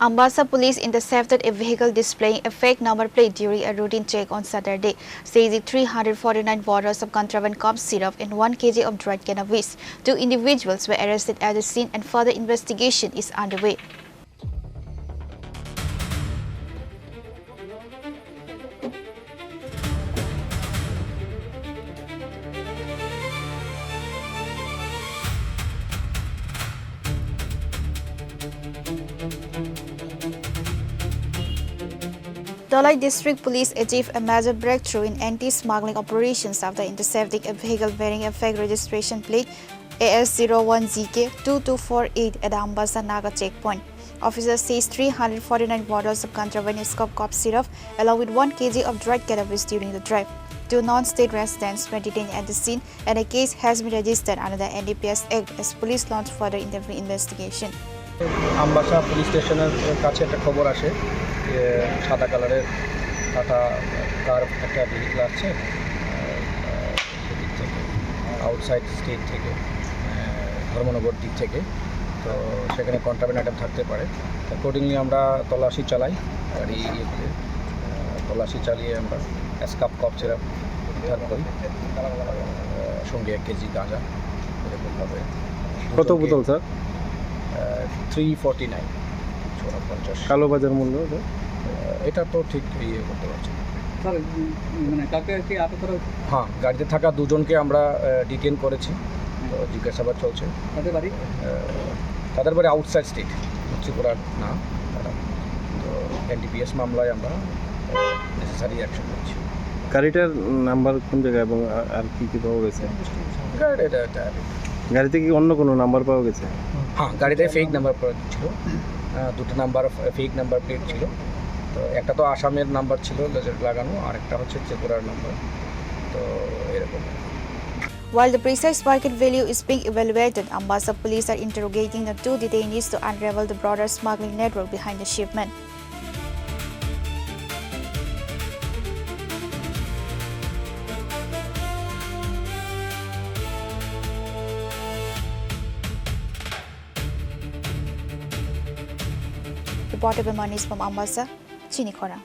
Ambassa Police intercepted a vehicle displaying a fake number plate during a routine check on Saturday, seizing 349 bottles of contraband cough syrup and 1 kg of dried cannabis. 2 individuals were arrested at the scene and further investigation is underway. Dalai District Police achieved a major breakthrough in anti-smuggling operations after intercepting a vehicle bearing a fake registration plate AS01ZK2248 at the Ambassa Naka checkpoint. Officers seized 349 bottles of contraband cough syrup along with 1 kg of dried cannabis during the drive. 2 non-state residents were detained at the scene and a case has been registered under the NDPS Act as police launched further investigation. Ambassa Police স্টেশনের কাছে একটা খবর আসে যে সাদা কালারের tata কার একটা vehicle আসছে দিক থেকে আউটসাইড স্টেট থেকে ধর্মনগর দিক থেকে, তো সেখানে কন্ট্রাব্যান্ড আইটেম থাকতে পারে। অ্যাকর্ডিংলি আমরা তল্লাশি চালাই, গাড়ি তল্লাশি চালিয়ে আমরা স্কাপ কফ সিরাপ উদ্ধার করি, সঙ্গে 1 কেজি গাঁজা এরকমভাবে। কত বোতল স্যার? 349 কালো বাজার মূল্য এটা তো ঠিক ইয়ে করতে পারছি স্যার, মানে কাকে কি আটক করা হয়েছে? হ্যাঁ, গাড়িতে থাকা 2 জনকে আমরা ডিটেন করেছি, তো জিজ্ঞাসাবাদ চলছে। তাদের বাড়ি আউটসাইড স্টেট, ত্রিপুরার না তারা, তো এনডিপিএস মামলায় আমরা নেসেসারি অ্যাকশন নিচ্ছি। গাড়িটার নাম্বার কোন জায়গায় এবং আর কি কি পাওয়া গেছে? গাড়িতে কি অন্য কোনো নাম্বার পাওয়া গেছে? হ্যাঁ, গাড়িতে ফেক নাম্বার ছিল, 2টো নাম্বার ফেক নাম্বার প্লেট ছিল। তো একটা তো আসামের নাম্বার ছিল লাগানো, আর একটা হচ্ছে ত্রিপুরার নাম্বার, তো এরকম। While the precise market value is being evaluated, Ambassa Police are interrogating the 2 detainees to unravel the broader smuggling network behind the shipment. Reported by Manis from Ambassa, Chini, Khorang.